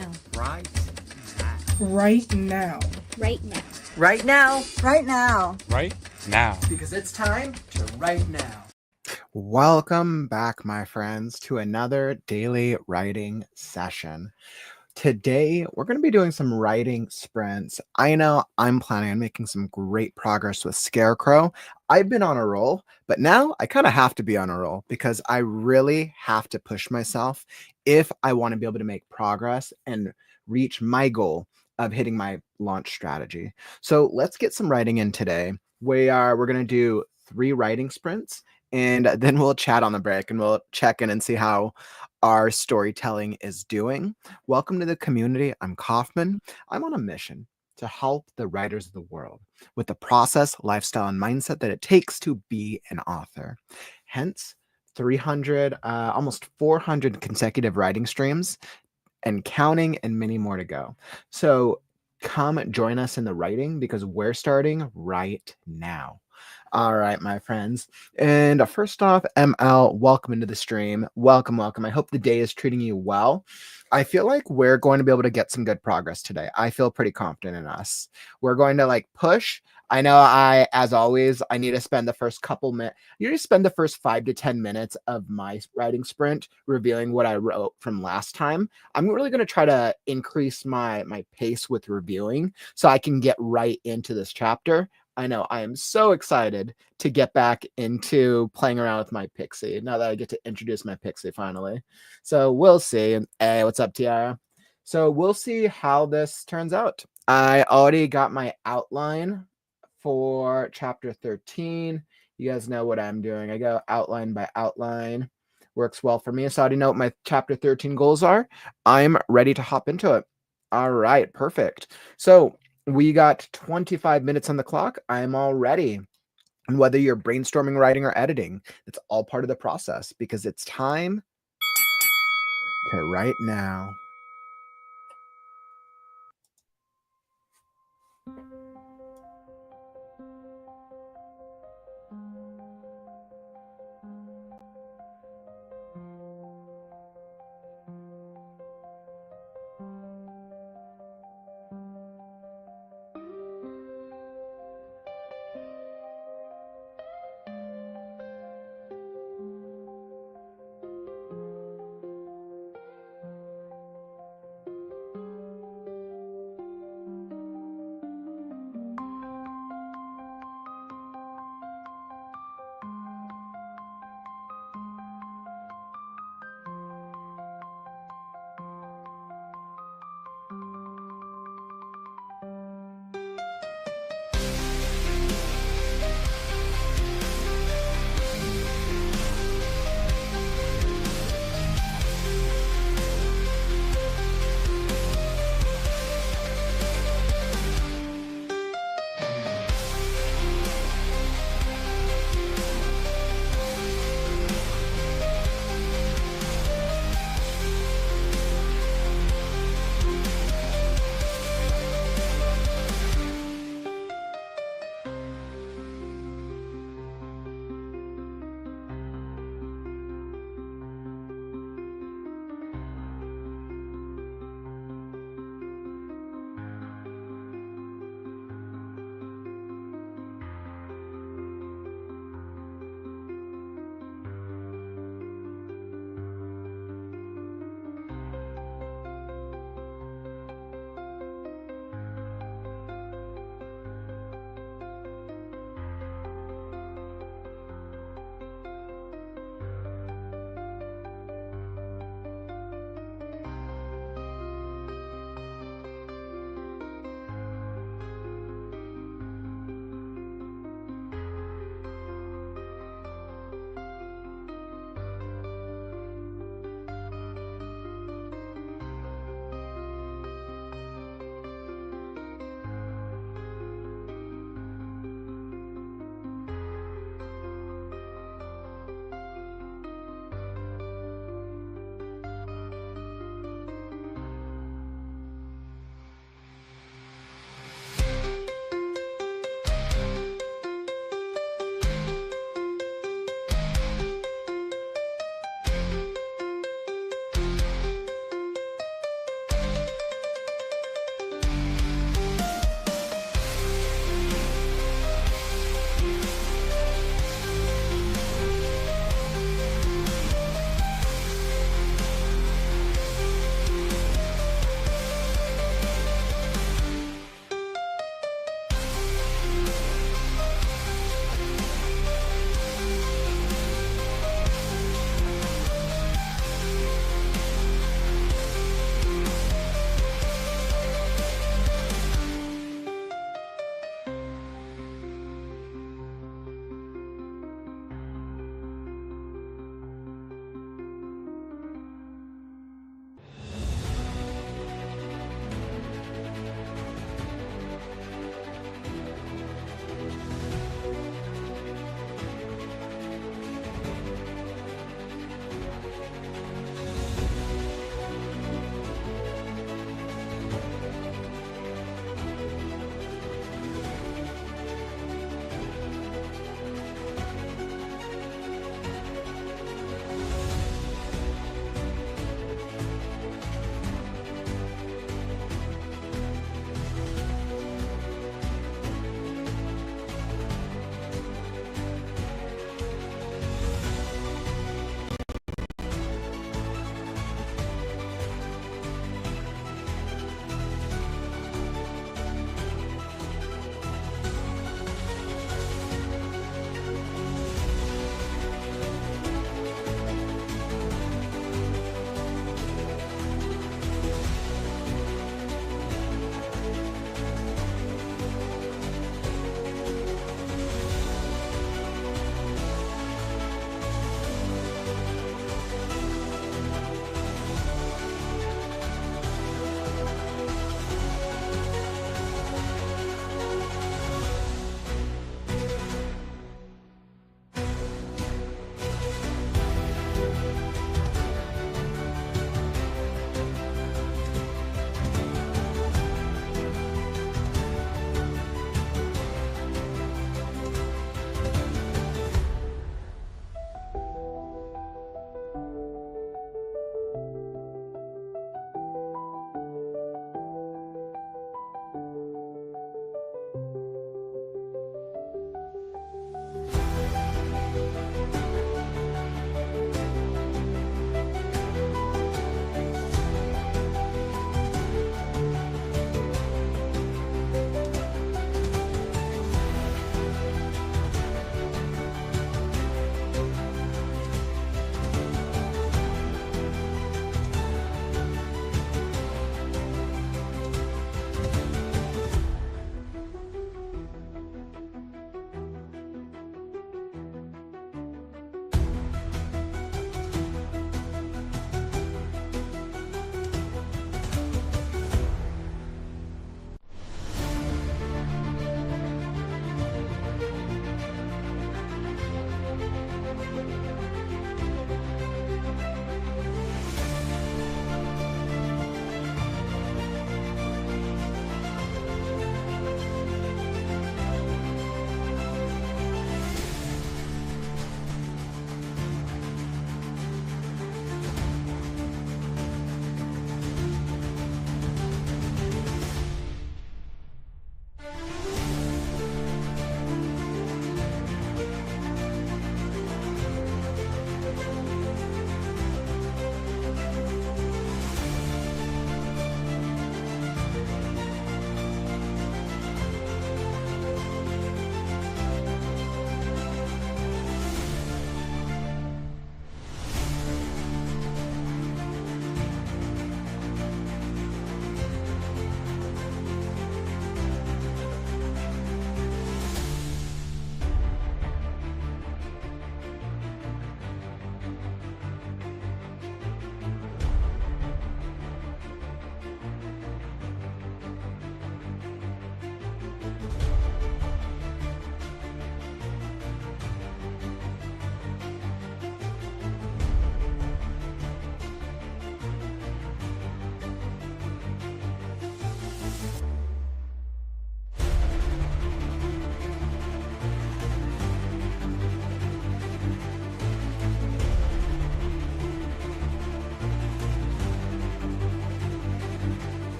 now. Right now. Right now. Right now. Right now. Right now. Right now. Because it's time to write now. Welcome back, my friends, to another daily writing session. Today, we're going to be doing some writing sprints. I know I'm planning on making some great progress with Scarecrow. I've been on a roll, but now I kind of have to be on a roll because I really have to push myself if I want to be able to make progress and reach my goal of hitting my launch strategy. So let's get some writing in today. We're going to do 3 writing sprints, and then we'll chat on the break and we'll check in and see how our storytelling is doing. Welcome to the community. I'm Kaufman. I'm on a mission to help the writers of the world with the process, lifestyle, and mindset that it takes to be an author. Hence, 300, almost 400 consecutive writing streams and counting, and many more to go. So come join us in the writing because we're starting right now. All right, my friends. And first off, ML, welcome into the stream. Welcome, welcome. I hope the day is treating you well. I feel like we're going to be able to get some good progress today. I feel pretty confident in us. We're going to push. I know as always, I need to spend the first couple minutes. You need to spend the first 5 to 10 minutes of my writing sprint revealing what I wrote from last time. I'm really going to try to increase my pace with reviewing so I can get right into this chapter. I know I am so excited to get back into playing around with my pixie now that I get to introduce my pixie finally. So we'll see. Hey, what's up, Tiara? So we'll see how this turns out. I already got my outline for chapter 13. You guys know what I'm doing. I go outline by outline. Works well for me. So I already know what my chapter 13 goals are. I'm ready to hop into it. All right, perfect. So we got 25 minutes on the clock. I'm all ready. And whether you're brainstorming, writing, or editing, it's all part of the process because it's time to write now.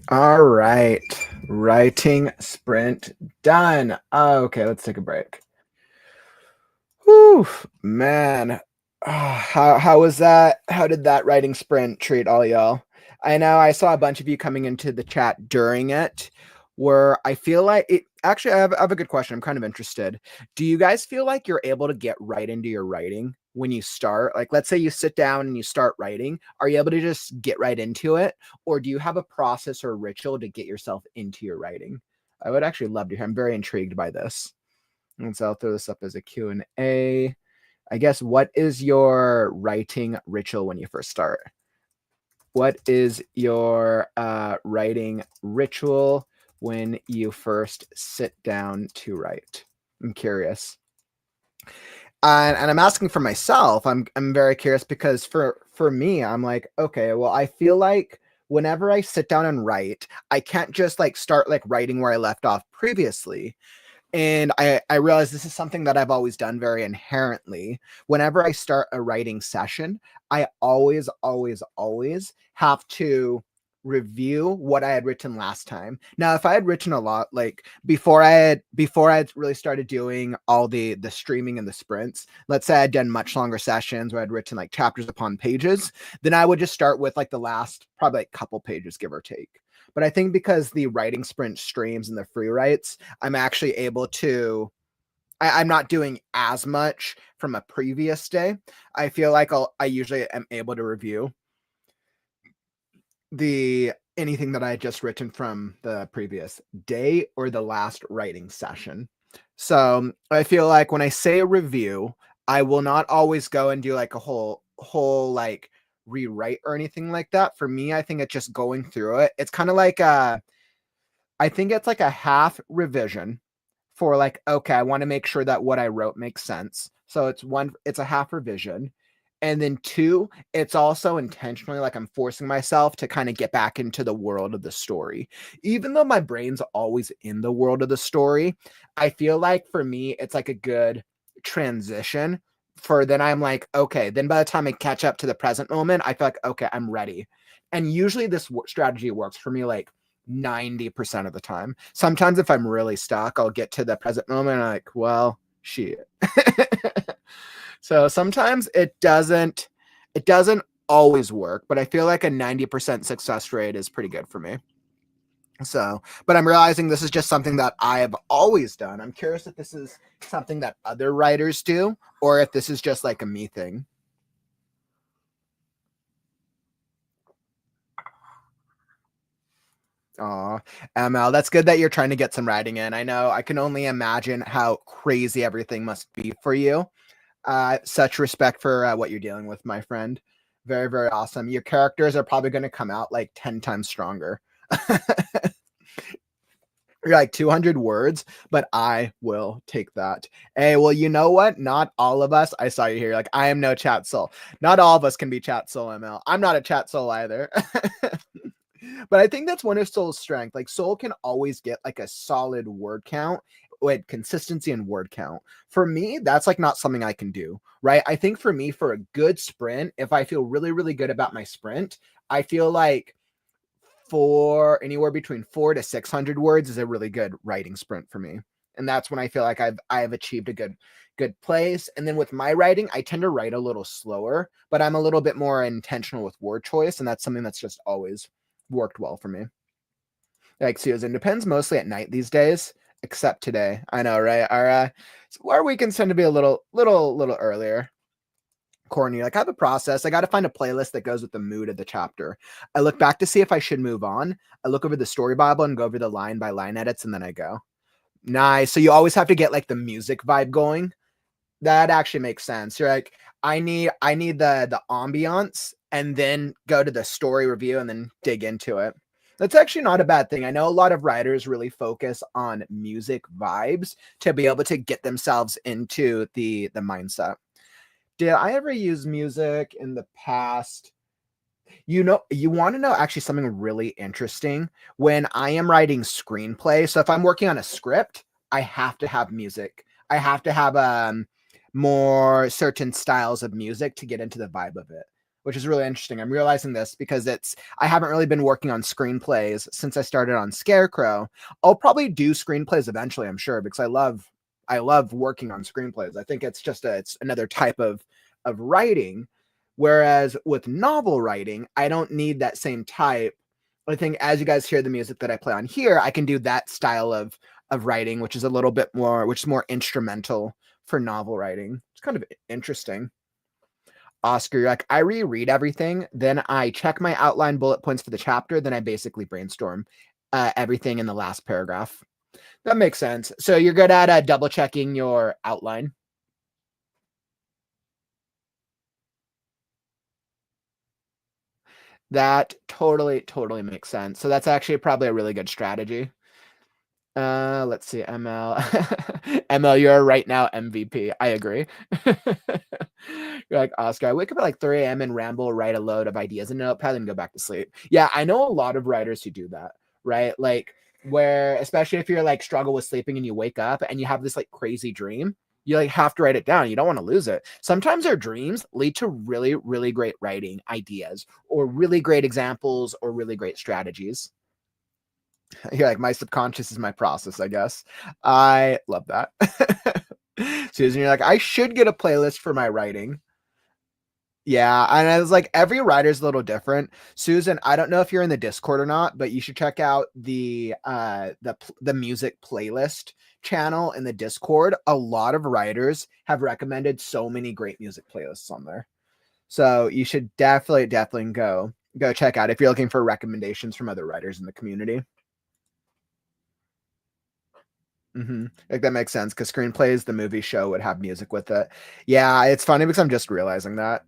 All right. Writing sprint done. Okay, let's take a break. Whew, man. How was that? How did that writing sprint treat all y'all? I know I saw a bunch of you coming into the chat during it where I feel like it actually I have a good question. I'm kind of interested. Do you guys feel like you're able to get right into your writing when you start? Like let's say you sit down and you start writing, are you able to just get right into it? Or do you have a process or a ritual to get yourself into your writing? I would actually love to hear. I'm very intrigued by this. And so I'll throw this up as a Q&A. I guess, what is your writing ritual when you first start? What is your writing ritual when you first sit down to write? I'm curious. And I'm asking for myself. I'm very curious because for me, I'm like, okay, well, I feel like whenever I sit down and write, I can't just like start like writing where I left off previously. And I realize this is something that I've always done very inherently. Whenever I start a writing session, I always, always, always have to review what I had written last time. Now, if I had written a lot, like before I had really started doing all the streaming and the sprints, let's say I'd done much longer sessions where I'd written like chapters upon pages, then I would just start with like the last probably like couple pages, give or take. But I think because the writing sprint streams and the free writes, I'm actually able to I'm not doing as much from a previous day. I feel like I usually am able to review the anything that I had just written from the previous day or the last writing session. So I feel like when I say a review, I will not always go and do like a whole like rewrite or anything like that. For me, I think it's just going through it. It's kind of like I think it's like a half revision for like, okay, I want to make sure that what I wrote makes sense. So it's a half revision. And then two, it's also intentionally like I'm forcing myself to kind of get back into the world of the story. Even though my brain's always in the world of the story, I feel like for me, it's like a good transition for then I'm like, okay, then by the time I catch up to the present moment, I feel like, okay, I'm ready. And usually this strategy works for me like 90% of the time. Sometimes if I'm really stuck, I'll get to the present moment and I'm like, well, shit. So sometimes it doesn't always work, but I feel like a 90% success rate is pretty good for me. So, but I'm realizing this is just something that I have always done. I'm curious if this is something that other writers do or if this is just like a me thing. Aw, ML, that's good that you're trying to get some writing in. I know I can only imagine how crazy everything must be for you. Such respect for what you're dealing with, my friend. Very, very awesome. Your characters are probably going to come out like 10 times stronger. You're like 200 words, but I will take that. Hey, well, you know what? Not all of us, I saw you here. Like, I am no chat soul. Not all of us can be chat soul ML. I'm not a chat soul either. But I think that's one of Soul's strength. Like Soul can always get like a solid word count with consistency and word count. For me, that's like not something I can do, right? I think for me, for a good sprint, if I feel really, really good about my sprint, I feel like for anywhere between 400 to 600 words is a really good writing sprint for me. And that's when I feel like I've achieved a good place. And then with my writing, I tend to write a little slower, but I'm a little bit more intentional with word choice, and that's something that's just always worked well for me. Like Susan, depends mostly at night these days, except today. I know, right? Our weekends tend to be a little earlier. Corny. Like I have a process. I got to find a playlist that goes with the mood of the chapter. I look back to see if I should move on. I look over the story Bible and go over the line by line edits, and then I go. Nice. So you always have to get like the music vibe going. That actually makes sense. You're like, I need the ambiance and then go to the story review and then dig into it. That's actually not a bad thing. I know a lot of writers really focus on music vibes to be able to get themselves into the mindset. Did I ever use music in the past? You want to know actually something really interesting? When I am writing screenplay, so if I'm working on a script, I have to have music. I have to have more certain styles of music to get into the vibe of it. which is really interesting. I'm realizing this because I haven't really been working on screenplays since I started on Scarecrow. I'll probably do screenplays eventually, I'm sure, because I love working on screenplays. I think it's another type of writing. Whereas with novel writing, I don't need that same type. I think as you guys hear the music that I play on here, I can do that style of writing, which is more instrumental for novel writing. It's kind of interesting. Oscar, you're like, I reread everything, then I check my outline bullet points for the chapter, then I basically brainstorm everything in the last paragraph. That makes sense. So you're good at double checking your outline. That totally makes sense. So that's actually probably a really good strategy. Let's see, ML. ML, you're right now MVP. I agree. You're like, Oscar, I wake up at like 3 a.m. and ramble, write a load of ideas in a notepad and go back to sleep. Yeah, I know a lot of writers who do that, right? Like where, especially if you're like struggle with sleeping and you wake up and you have this like crazy dream, you like have to write it down. You don't want to lose it. Sometimes our dreams lead to really great writing ideas or really great examples or really great strategies. You're like, my subconscious is my process, I guess. I love that. Susan, you're like, I should get a playlist for my writing. Yeah, and I was like, every writer's a little different. Susan, I don't know if you're in the Discord or not, but you should check out the music playlist channel in the Discord. A lot of writers have recommended so many great music playlists on there. So you should definitely go check out if you're looking for recommendations from other writers in the community. Like that makes sense because screenplays, the movie show would have music with it. Yeah, it's funny because I'm just realizing that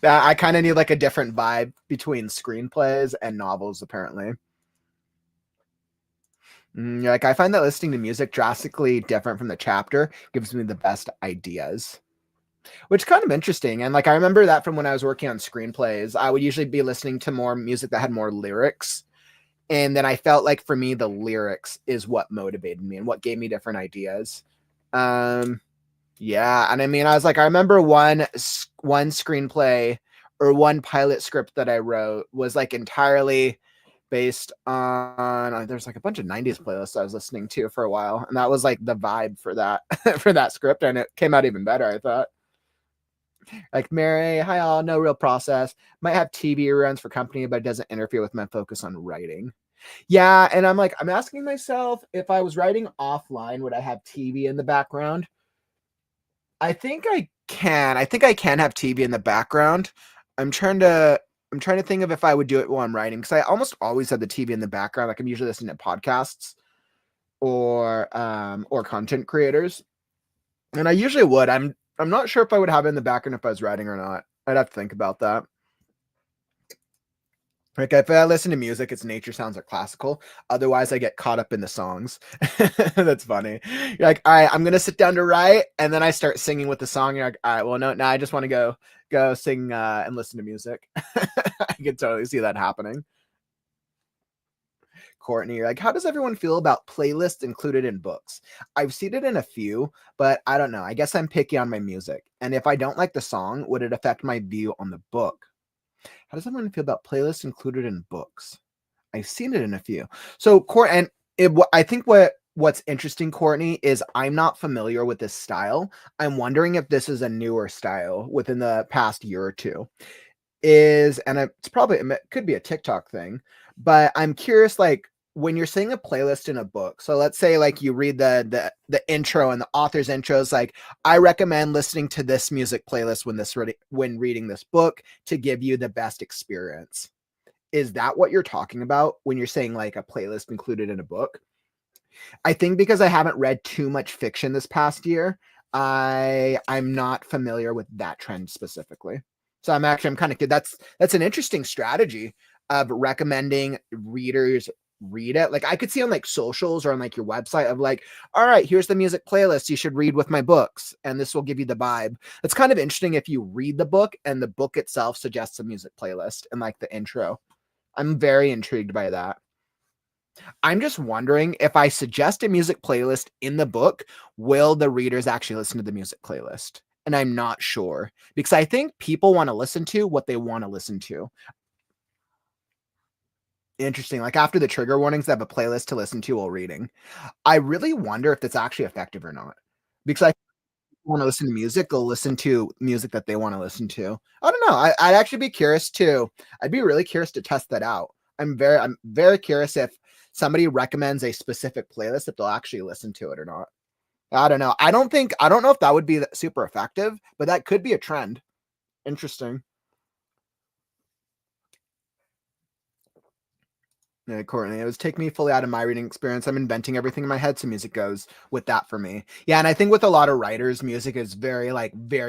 that I kind of need like a different vibe between screenplays and novels. Apparently, like I find that listening to music drastically different from the chapter gives me the best ideas, which is kind of interesting. And like I remember that from when I was working on screenplays, I would usually be listening to more music that had more lyrics. And then I felt like for me, the lyrics is what motivated me and what gave me different ideas. Yeah. And I mean, I was like, I remember one screenplay or one pilot script that I wrote was like entirely based on, there's like a bunch of 90s playlists I was listening to for a while. And that was like the vibe for that, for that script. And it came out even better, I thought. Like, Mary, hi all, no real process. Might have TV runs for company, but it doesn't interfere with my focus on writing. Yeah, and I'm asking myself if I was writing offline, would I have TV in the background? I think I can. I think I can have TV in the background. I'm trying to think of if I would do it while I'm writing because I almost always have the TV in the background. Like I'm usually listening to podcasts or content creators, and I usually would. I'm not sure if I would have it in the background if I was writing or not. I'd have to think about that. Like if I listen to music, it's nature sounds or classical. Otherwise, I get caught up in the songs. That's funny. You're like, all right, I'm gonna sit down to write, and then I start singing with the song. You're like, all right, well, no, now I just want to go sing and listen to music. I can totally see that happening. Courtney, you're like, how does everyone feel about playlists included in books? I've seen it in a few, but I don't know. I guess I'm picky on my music. And if I don't like the song, would it affect my view on the book? How does everyone feel about playlists included in books? I've seen it in a few. So, I think what's interesting, Courtney, is I'm not familiar with this style. I'm wondering if this is a newer style within the past year or two. It could be a TikTok thing, but I'm curious, like when you're saying a playlist in a book. So let's say like you read the intro and the author's intro is like, I recommend listening to this music playlist when reading this book to give you the best experience. Is that what you're talking about when you're saying like a playlist included in a book? I think because I haven't read too much fiction this past year, I'm not familiar with that trend specifically. So I'm kind of good. That's an interesting strategy of recommending readers read it. Like I could see on like socials or on like your website of like, all right, here's the music playlist you should read with my books, and this will give you the vibe. It's kind of interesting if you read the book and the book itself suggests a music playlist and like the intro. I'm very intrigued by that. I'm just wondering if I suggest a music playlist in the book, will the readers actually listen to the music playlist? and I'm not sure because I think people want to listen to what they want to listen to. Interesting. Like after the trigger warnings, they have a playlist to listen to while reading. I really wonder if that's actually effective or not because I want to listen to music, they'll listen to music that they want to listen to. I don't know. I'd actually be curious to. I'd be really curious to test that out. I'm very curious if somebody recommends a specific playlist if they'll actually listen to it or not. I don't know. I don't know if that would be super effective, but that could be a trend. Interesting. Yeah, Courtney, it was take me fully out of my reading experience. I'm inventing everything in my head, so music goes with that for me. Yeah, and I think with a lot of writers, music is very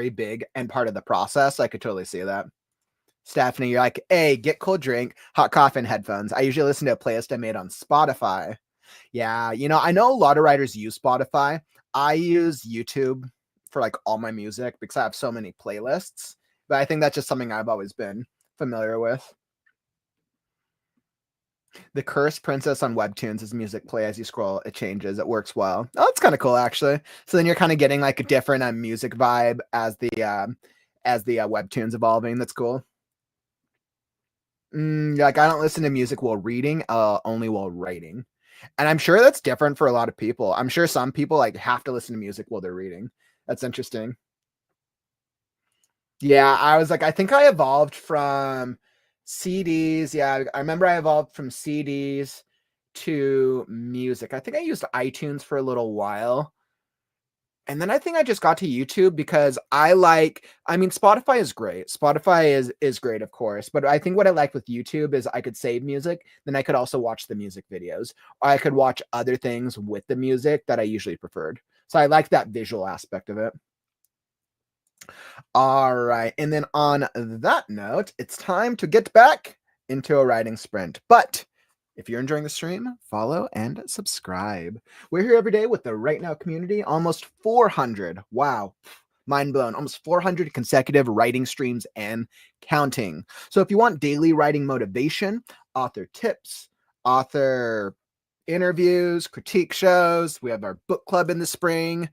big and part of the process. I could totally see that. Stephanie, you're like, hey, get cold drink, hot coffee, and headphones. I usually listen to a playlist I made on Spotify. Yeah, I know a lot of writers use Spotify. I use YouTube for like all my music because I have so many playlists. But I think that's just something I've always been familiar with. The Cursed Princess on Webtoons is music play as you scroll. It changes. It works well. Oh, that's kind of cool, actually. So then you're kind of getting like a different music vibe as the Webtoons evolving. That's cool. Like I don't listen to music while reading, only while writing. And I'm sure that's different for a lot of people. I'm sure some people like have to listen to music while they're reading. That's interesting. Yeah, I was like, I think I evolved from CDs. Yeah, I remember I evolved from CDs to music. I think I used iTunes for a little while. And then I think I just got to YouTube because I mean, Spotify is great. Spotify is great, of course. But I think what I like with YouTube is I could save music, then I could also watch the music videos. Or I could watch other things with the music that I usually preferred. So I like that visual aspect of it. All right. And then on that note, it's time to get back into a writing sprint. But if you're enjoying the stream, follow and subscribe. We're here every day with the Right Now community, almost 400. Wow. Mind blown. Almost 400 consecutive writing streams and counting. So if you want daily writing motivation, author tips, author interviews, critique shows, we have our book club in the spring.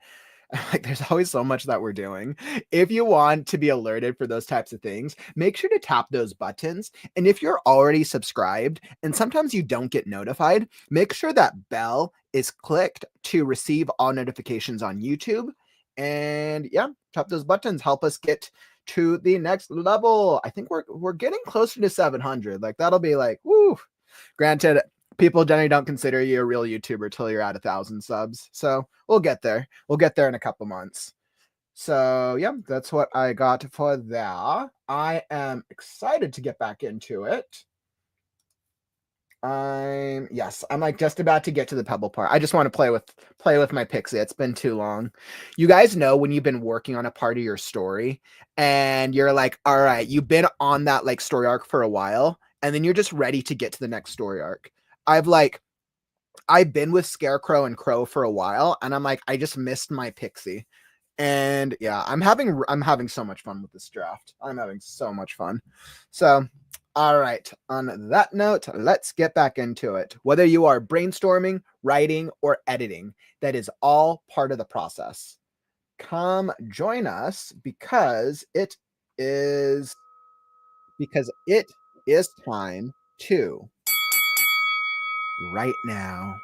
Like there's always so much that we're doing. If you want to be alerted for those types of things, make sure to tap those buttons. And if you're already subscribed and sometimes you don't get notified, make sure that bell is clicked to receive all notifications on YouTube. And yeah, tap those buttons, help us get to the next level. I think we're getting closer to 700. Like that'll be like, woo. Granted, people generally don't consider you a real YouTuber till you're at 1,000 subs. So we'll get there. We'll get there in a couple months. So yeah, that's what I got for that. I am excited to get back into it. I'm like just about to get to the pebble part. I just want to play with my pixie. It's been too long. You guys know when you've been working on a part of your story and you're like, all right, you've been on that like story arc for a while, and then you're just ready to get to the next story arc. I've been with Scarecrow and Crow for a while, and I'm like, I just missed my pixie. And yeah, I'm having so much fun with this draft. I'm having so much fun. So, all right, on that note, let's get back into it. Whether you are brainstorming, writing, or editing, that is all part of the process. Come join us because it is time to right now.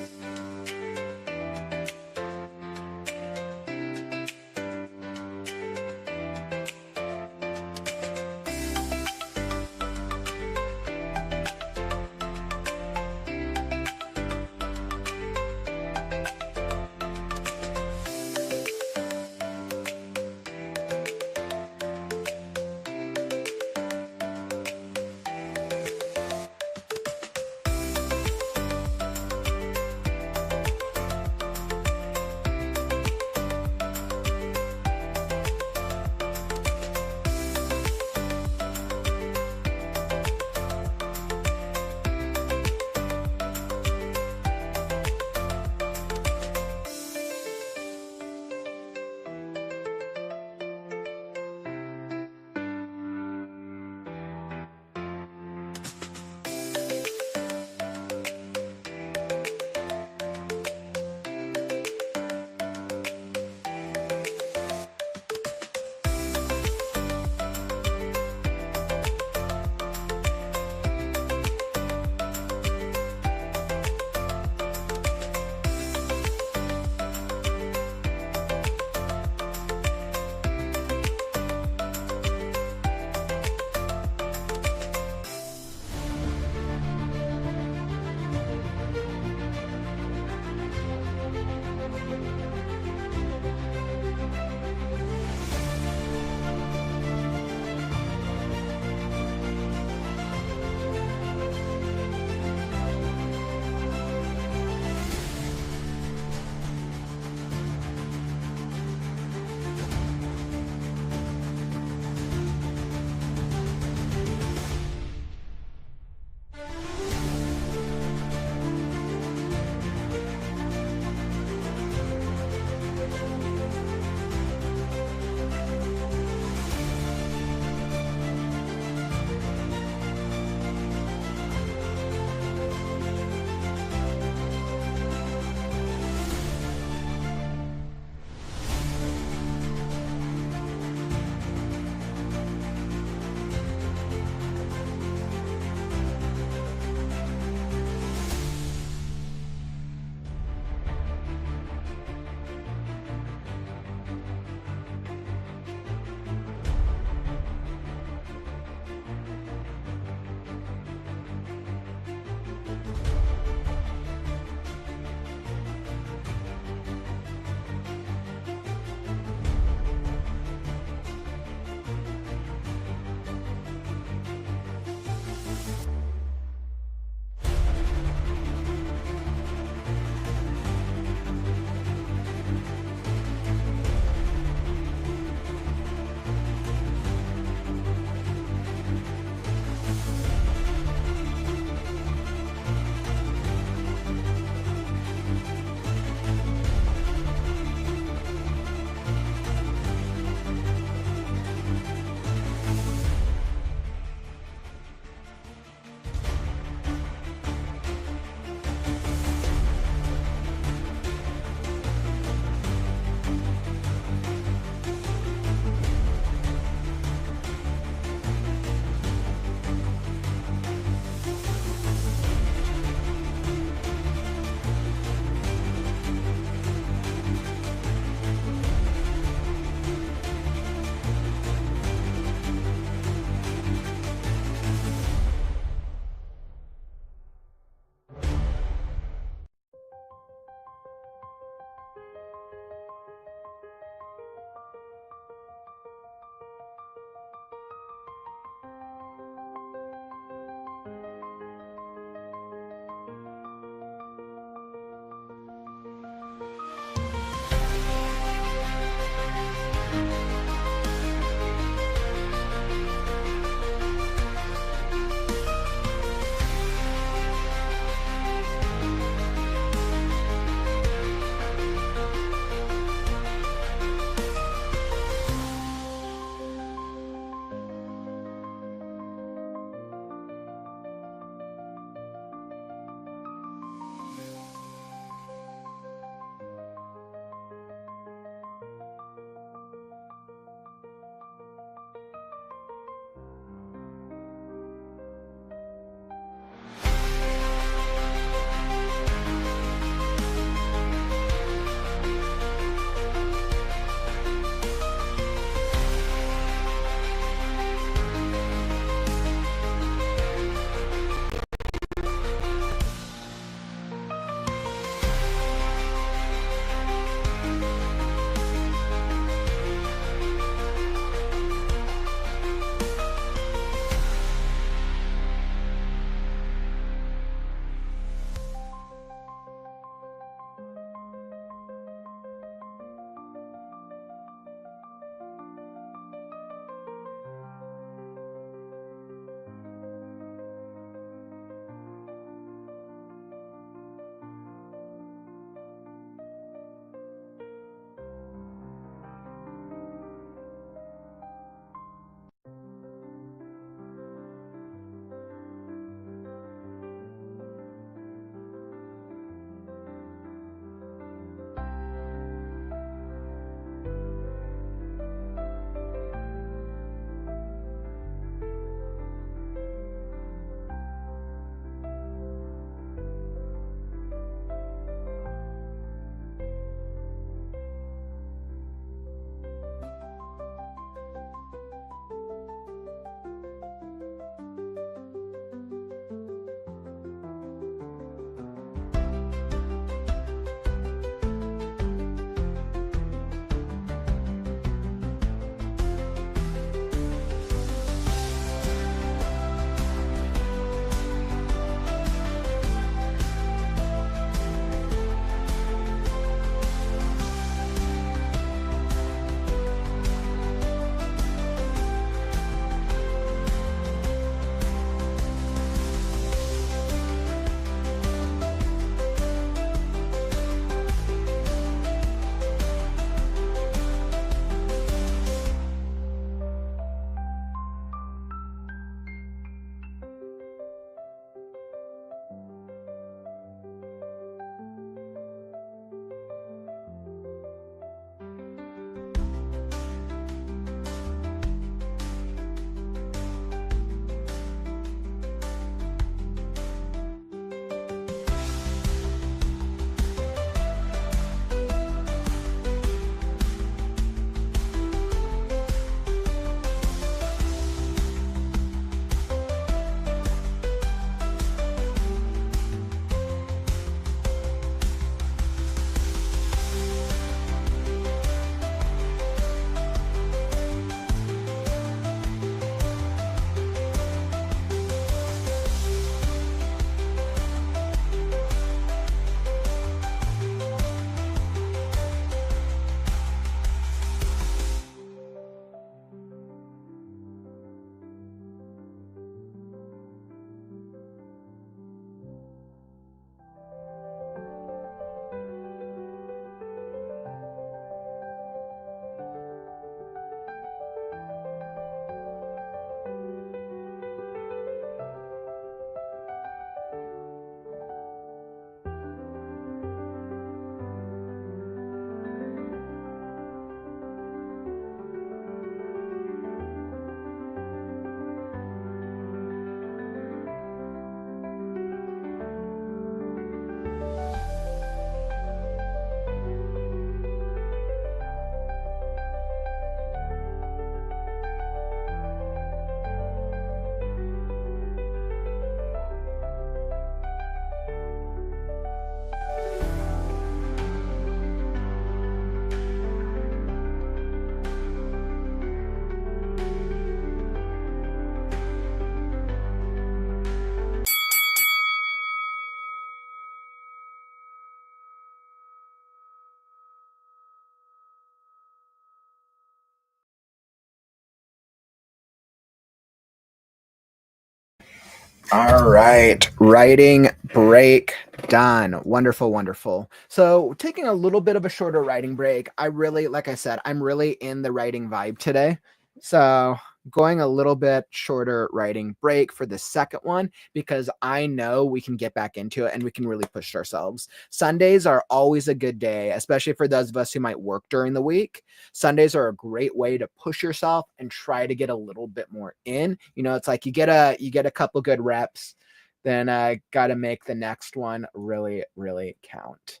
All right, writing break done. Wonderful, wonderful. So, taking a little bit of a shorter writing break. I really, like I said, I'm really in the writing vibe today. So, going a little bit shorter writing break for the second one because I know we can get back into it and we can really push ourselves. Sundays are always a good day, especially for those of us who might work during the week. Sundays are a great way to push yourself and try to get a little bit more in. You know, it's like you get a couple good reps, then I got to make the next one really, really count.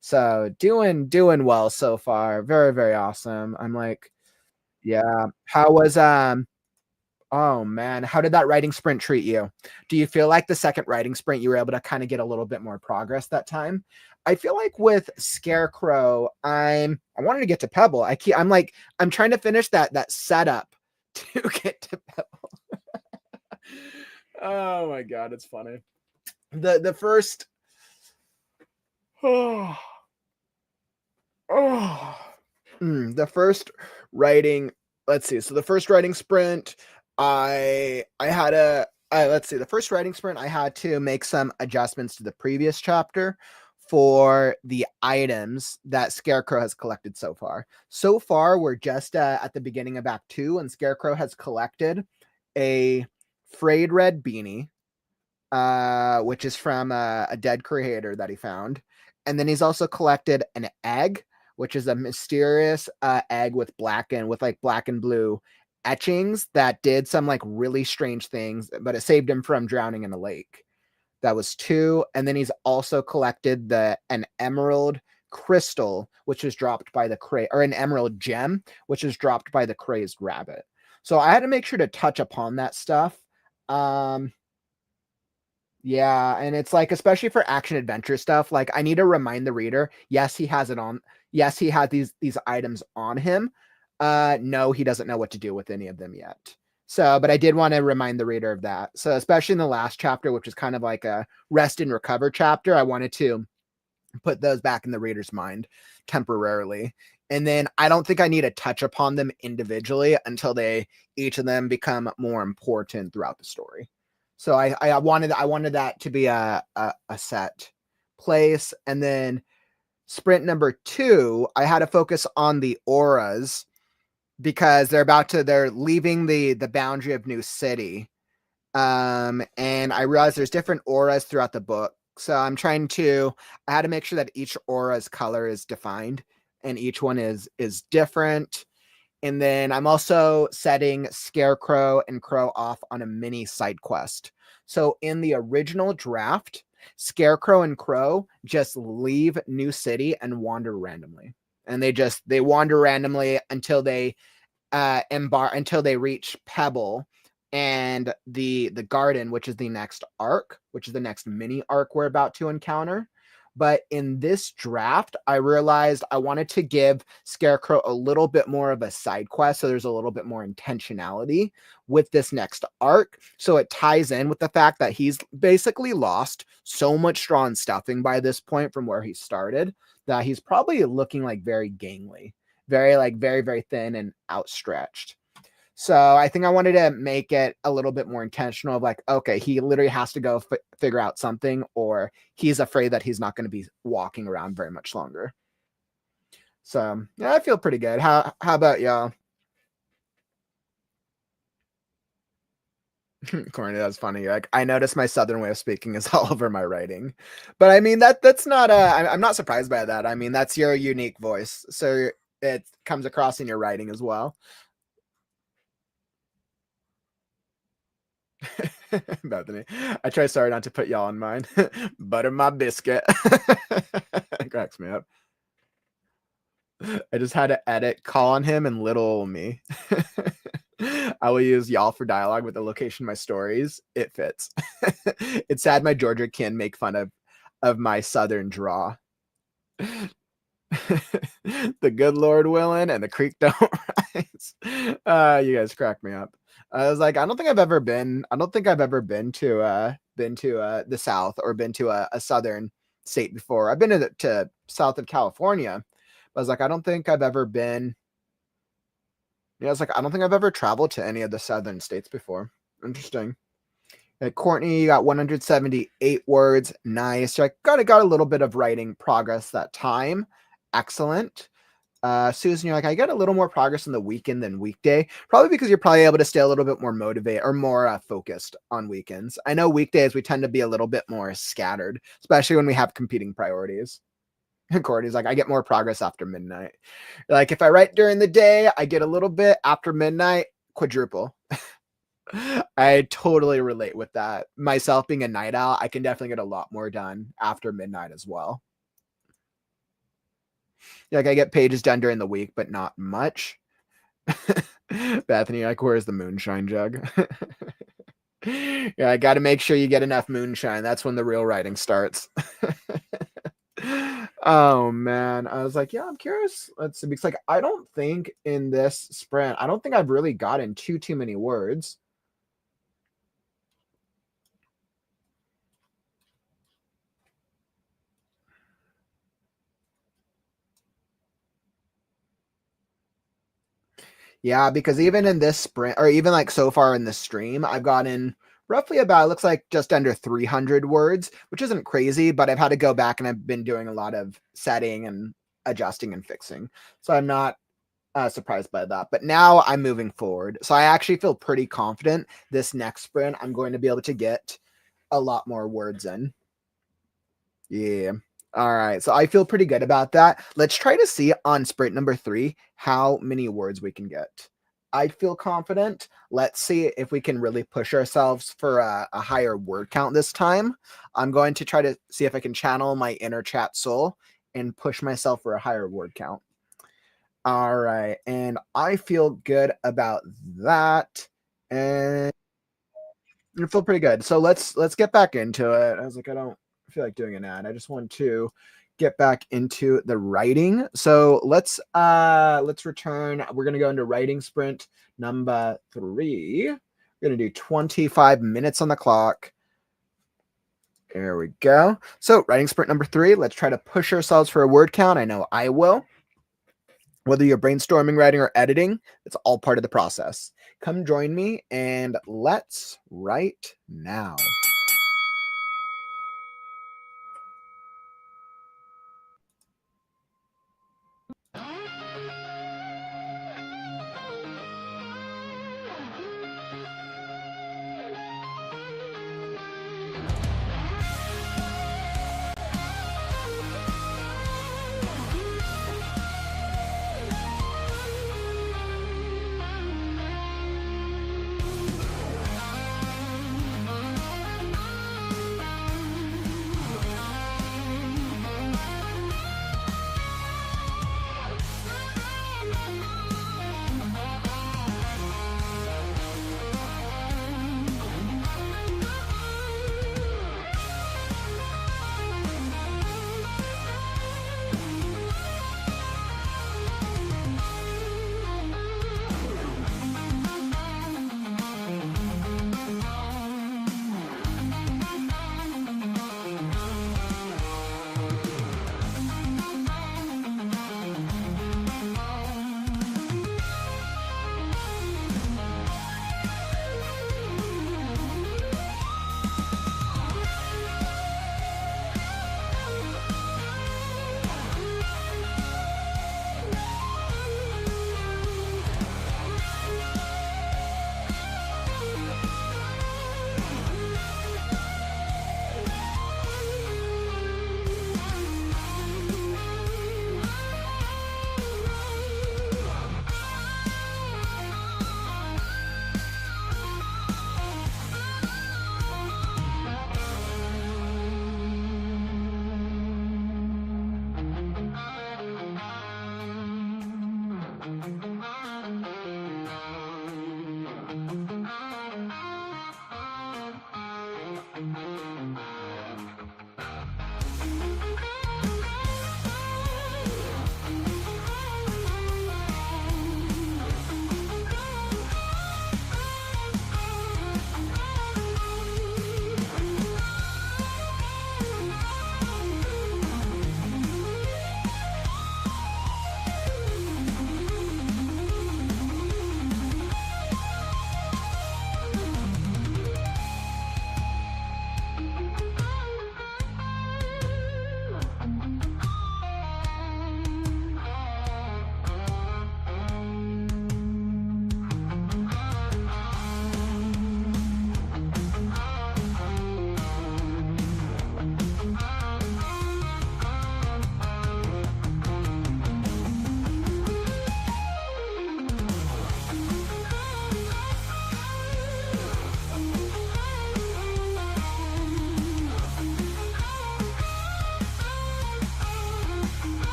So doing well so far. Very, very awesome. I'm like, yeah. How was oh man, how did that writing sprint treat you? Do you feel like the second writing sprint you were able to kind of get a little bit more progress that time? I feel like with Scarecrow, I wanted to get to Pebble. I'm trying to finish that setup to get to Pebble. Oh my god, it's funny. The first oh, the first writing, let's see. So the first writing sprint, I had a let's see. The first writing sprint, I had to make some adjustments to the previous chapter for the items that Scarecrow has collected so far. So far, we're just at the beginning of Act 2, and Scarecrow has collected a frayed red beanie, which is from a dead creator that he found. And then he's also collected an egg, which is a mysterious egg with black and blue etchings that did some like really strange things, but it saved him from drowning in a lake. That was 2. And then he's also collected an emerald crystal, which was dropped by the or an emerald gem, which is dropped by the crazed rabbit. So I had to make sure to touch upon that stuff. Yeah, and it's like, especially for action adventure stuff, like I need to remind the reader, yes, he has it on. Yes, he had these items on him. No, he doesn't know what to do with any of them yet. So, but I did want to remind the reader of that. So, especially in the last chapter, which is kind of like a rest and recover chapter, I wanted to put those back in the reader's mind temporarily. And then I don't think I need to touch upon them individually until each of them become more important throughout the story. So I wanted that to be a set place. And then sprint number 2, I had to focus on the auras because they're leaving the boundary of New City. And I realized there's different auras throughout the book. So I had to make sure that each aura's color is defined and each one is different. And then I'm also setting Scarecrow and Crow off on a mini side quest. So in the original draft, Scarecrow and Crow just leave New City and wander randomly. And they wander randomly until they until they reach Pebble and the garden, which is the next arc, which is the next mini arc we're about to encounter. But in this draft, I realized I wanted to give Scarecrow a little bit more of a side quest, so there's a little bit more intentionality with this next arc. So it ties in with the fact that he's basically lost so much straw and stuffing by this point from where he started that he's probably looking like very gangly, very, very thin and outstretched. So I think I wanted to make it a little bit more intentional of like, okay, he literally has to go figure out something, or he's afraid that he's not going to be walking around very much longer. So yeah, I feel pretty good. How about y'all? Corny, that's funny. Like, I noticed my southern way of speaking is all over my writing, but I mean that's not. I'm not surprised by that. I mean that's your unique voice, so it comes across in your writing as well. Bethany, I try sorry not to put y'all in mine. Butter my biscuit. It cracks me up. I just had to edit call on him and little me. I will use y'all for dialogue with the location of my stories. It fits. It's sad my Georgia can make fun of my southern draw. The good Lord willing and the creek don't rise. You guys crack me up. I was like, I don't think I've ever been to the South or been to a southern state before. I've been to south of California. But I was like, I don't think I've ever been. Yeah, I was like, I don't think I've ever traveled to any of the southern states before. Interesting. Courtney, you got 178 words. Nice. So I got a little bit of writing progress that time. Excellent. Susan, you're like, I get a little more progress in the weekend than weekday. Probably because you're probably able to stay a little bit more motivated or more focused on weekends. I know weekdays we tend to be a little bit more scattered, especially when we have competing priorities. Courtney's like, I get more progress after midnight. Like if I write during the day, I get a little bit. After midnight, quadruple. I totally relate with that. Myself being a night owl, I can definitely get a lot more done after midnight as well. Like I get pages done during the week, but not much. Bethany, like, where's the moonshine jug? Yeah, I got to make sure you get enough moonshine. That's when the real writing starts. Oh man, I was like, yeah, I'm curious. Let's see, because like I don't think in this sprint, I don't think I've really gotten too many words. Yeah, because even in this sprint, or even like so far in the stream, I've gotten roughly about, it looks like just under 300 words, which isn't crazy, but I've had to go back and I've been doing a lot of setting and adjusting and fixing. So I'm not surprised by that. But now I'm moving forward. So I actually feel pretty confident this next sprint, I'm going to be able to get a lot more words in. Yeah. All right. So I feel pretty good about that. Let's try to see on sprint number 3 how many words we can get. I feel confident. Let's see if we can really push ourselves for a higher word count this time. I'm going to try to see if I can channel my inner chat soul and push myself for a higher word count. All right. And I feel good about that. And I feel pretty good. So let's get back into it. I was like, I don't feel like doing an ad. I just want to get back into the writing. So let's return. We're gonna go into writing sprint number 3. We're gonna do 25 minutes on the clock. There we go. So writing sprint number 3. Let's try to push ourselves for a word count. I know I will. Whether you're brainstorming, writing, or editing, it's all part of the process. Come join me and let's write now.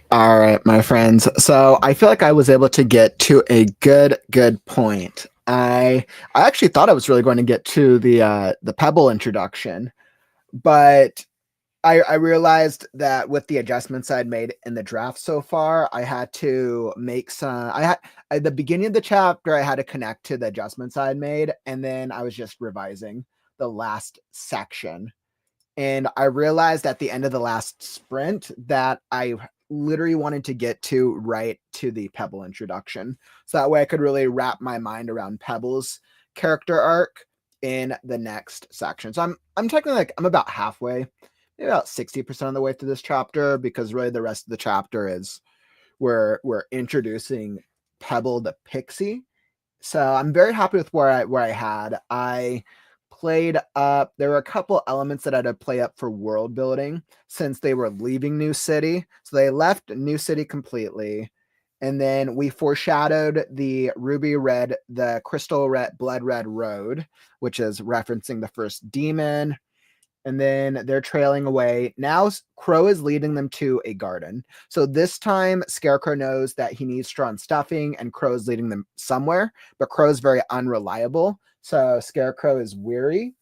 All right, my friends. So I feel like I was able to get to a good point. I actually thought I was really going to get to the Pebble introduction, but I realized that with the adjustments I'd made in the draft so far, I had to make some. I had at the beginning of the chapter, I had to connect to the adjustments I had made, and then I was just revising the last section. And I realized at the end of the last sprint that I literally wanted to get to right to the Pebble introduction. So that way I could really wrap my mind around Pebble's character arc in the next section. So I'm technically like I'm about halfway, maybe about 60% of the way through this chapter, because really the rest of the chapter is we're introducing Pebble the Pixie. So I'm very happy with where I had. I played up. There were a couple elements that I had to play up for world building since they were leaving New City. So they left New City completely. And then we foreshadowed the ruby red, the crystal red, blood red road, which is referencing the first demon. And then they're trailing away. Now Crow is leading them to a garden. So this time Scarecrow knows that he needs straw and stuffing, and Crow is leading them somewhere, but Crow is very unreliable. So Scarecrow is weary.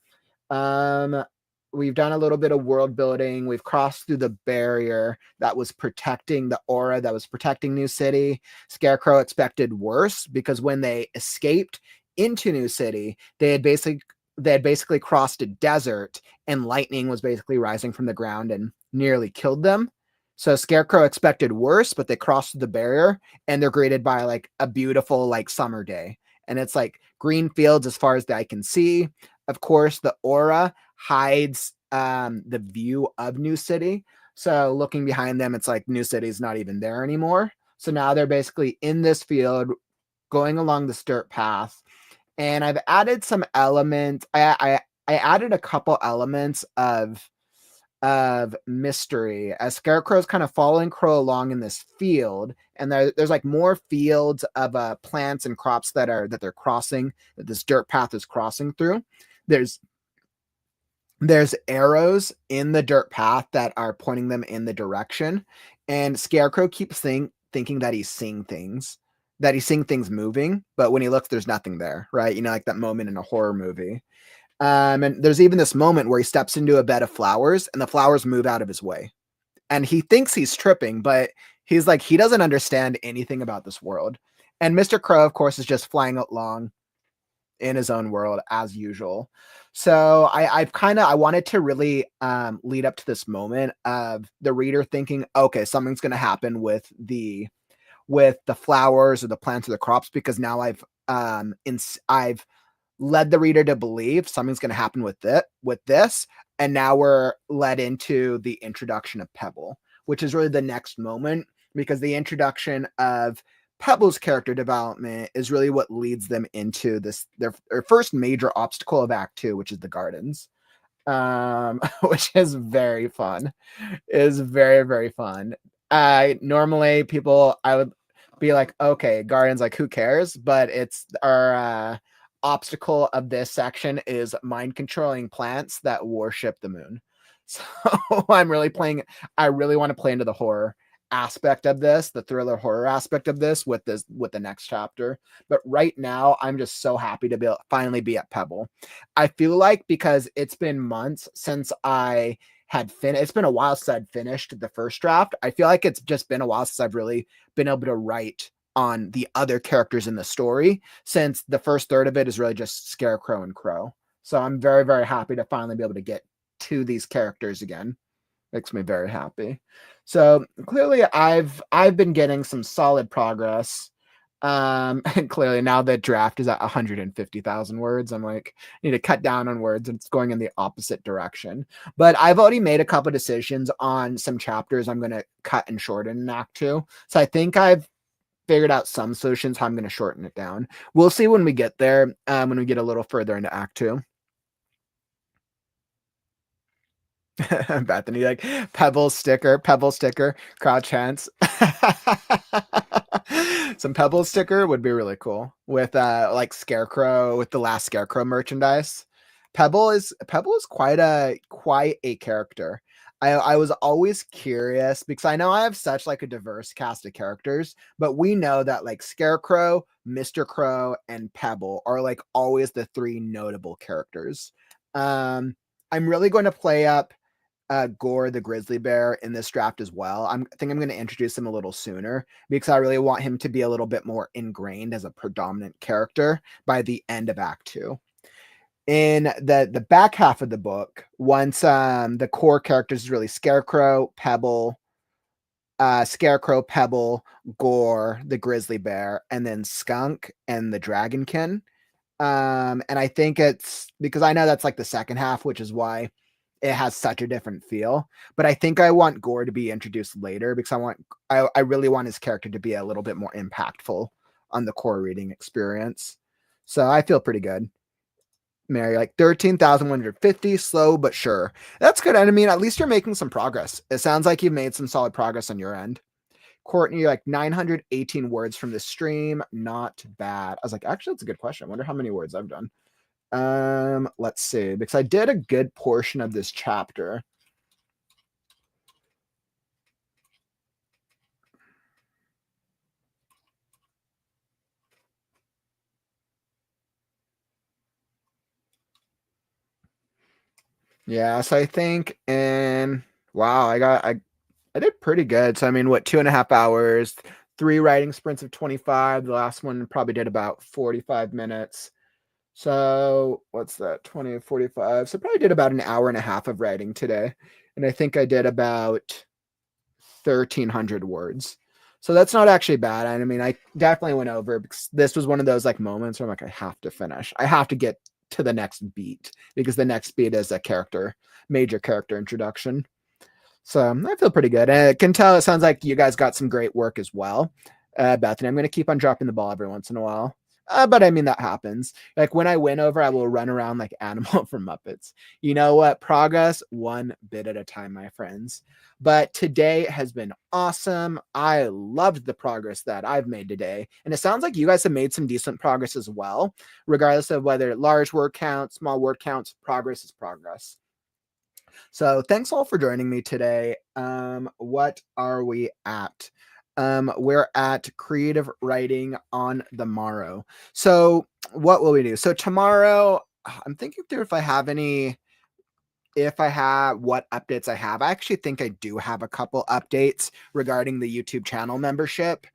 We've done a little bit of world building. We've crossed through the barrier that was protecting the aura that was protecting New City. Scarecrow expected worse because when they escaped into New City, they had basically crossed a desert, and lightning was basically rising from the ground and nearly killed them. So Scarecrow expected worse, but they crossed the barrier and they're greeted by like a beautiful like summer day. And it's like green fields as far as the eye can see. Of course, the aura hides the view of New City. So looking behind them, it's like New City's not even there anymore. So now they're basically in this field going along this dirt path. And I've added some elements. I added a couple elements of mystery as Scarecrow's kind of following Crow along in this field, and there's like more fields of plants and crops that they're crossing, that this dirt path is crossing through. There's arrows in the dirt path that are pointing them in the direction, and Scarecrow keeps thinking that he's seeing things, moving, but when he looks, there's nothing there, right? You know, like that moment in a horror movie. And there's even this moment where he steps into a bed of flowers and the flowers move out of his way. And he thinks he's tripping, but he's like, he doesn't understand anything about this world. And Mr. Crow, of course, is just flying along in his own world as usual. So I wanted to really lead up to this moment of the reader thinking, okay, something's going to happen with the flowers or the plants or the crops, because now I've led the reader to believe something's going to happen with this, and now we're led into the introduction of Pebble, which is really the next moment, because the introduction of Pebble's character development is really what leads them into their first major obstacle of Act 2, which is the gardens, which is very fun. Is very, very fun. Normally I would be like, okay, gardens, like who cares? But it's our obstacle of this section is mind controlling plants that worship the moon. So I really want to play into the horror aspect of this, the thriller horror aspect of this with the next chapter. But right now I'm just so happy to finally be at Pebble. I feel like, because it's been months since I had it's been a while since I'd finished the first draft. I feel like it's just been a while since I've really been able to write on the other characters in the story, since the first third of it is really just Scarecrow and Crow. So I'm very, very happy to finally be able to get to these characters again. Makes me very happy. So clearly I've been getting some solid progress. And clearly now the draft is at 150,000 words. I'm like, I need to cut down on words, and it's going in the opposite direction. But I've already made a couple decisions on some chapters I'm going to cut and shorten in Act 2. So I think I've figured out some solutions how I'm going to shorten it down. We'll see when we get there, when we get a little further into Act 2. Bethany, like, Pebble sticker, Crouch Hands. Some Pebble sticker would be really cool with like Scarecrow, with the Last Scarecrow merchandise. Pebble is quite a character. I was always curious, because I know I have such like a diverse cast of characters, but we know that like Scarecrow, Mr. Crow, and Pebble are like always the three notable characters. I'm really going to play up Gore the grizzly bear in this draft as well. I think I'm going to introduce him a little sooner, because I really want him to be a little bit more ingrained as a predominant character by the end of Act 2. In the back half of the book, once the core characters is really Scarecrow, Pebble, Gore the grizzly bear, and then Skunk and the dragonkin. And I think it's because I know that's like the second half, which is why it has such a different feel. But I think I want Gore to be introduced later, because I really want his character to be a little bit more impactful on the core reading experience. So I feel pretty good. Mary, like 13,150, slow but sure. That's good. And I mean, at least you're making some progress. It sounds like you've made some solid progress on your end. Courtney, like 918 words from the stream. Not bad. I was like, actually, that's a good question. I wonder how many words I've done. Let's see, because I did a good portion of this chapter. Yeah, so I think wow, I did pretty good. So I mean, what, 2.5 hours, 3 writing sprints of 25. The last one probably did about 45 minutes. So what's that? 20, 45. So probably did about an hour and a half of writing today. And I think I did about 1,300 words. So that's not actually bad. I mean, I definitely went over, because this was one of those like moments where I'm like, I have to finish. I have to get to the next beat, because the next beat is a major character introduction. So I feel pretty good. And I can tell it sounds like you guys got some great work as well. Bethany, I'm going to keep on dropping the ball every once in a while. But I mean, that happens. Like when I win over, I will run around like Animal from Muppets. You know what? Progress one bit at a time, my friends. But today has been awesome. I loved the progress that I've made today. And it sounds like you guys have made some decent progress as well, regardless of whether large word counts, small word counts, progress is progress. So thanks all for joining me today. What are we at? We're at creative writing on the morrow. So what will we do? So tomorrow, I'm thinking through if I have what updates I have. I actually think I do have a couple updates regarding the YouTube channel membership,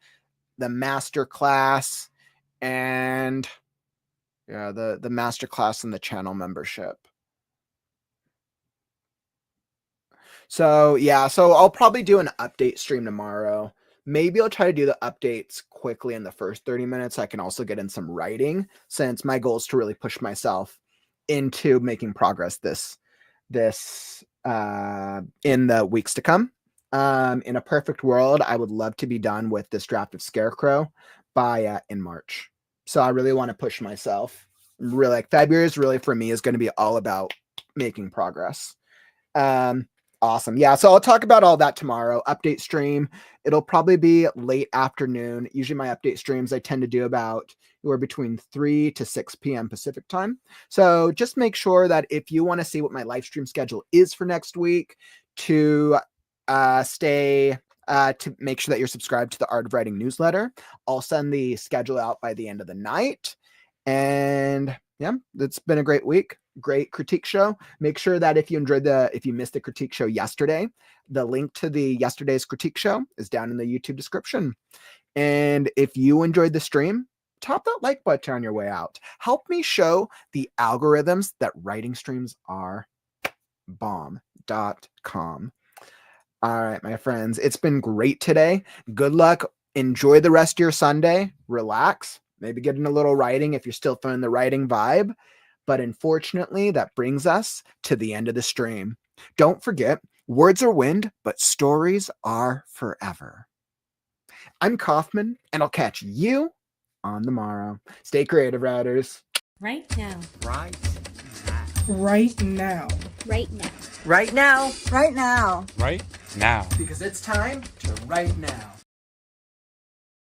the master class, and yeah, the master class and the channel membership. So yeah, so I'll probably do an update stream tomorrow. Maybe I'll try to do the updates quickly in the first 30 minutes. I can also get in some writing since my goal is to really push myself into making progress this in the weeks to come. In a perfect world, I would love to be done with this draft of Scarecrow by in March. So I really want to push myself. Really, like February is really for me is going to be all about making progress. Awesome. Yeah. So I'll talk about all that tomorrow. Update stream. It'll probably be late afternoon. Usually my update streams I tend to do about anywhere between 3 to 6 p.m. Pacific time. So just make sure that if you want to see what my live stream schedule is for next week, to to make sure that you're subscribed to the Art of Writing newsletter. I'll send the schedule out by the end of the night. And yeah, it's been a great week. Great critique show. Make sure that if you missed the critique show yesterday, the link to the yesterday's critique show is down in the YouTube description. And if you enjoyed the stream, tap that like button on your way out. Help me show the algorithms that writing streams are bomb.com. All right, my friends, it's been great today. Good luck. Enjoy the rest of your Sunday. Relax. Maybe get in a little writing if you're still feeling the writing vibe. But unfortunately, that brings us to the end of the stream. Don't forget, words are wind, but stories are forever. I'm Kaufman, and I'll catch you on the morrow. Stay creative, writers. Right now. Right now. Right now. Right now. Right now. Right now. Right now. Because it's time to write now.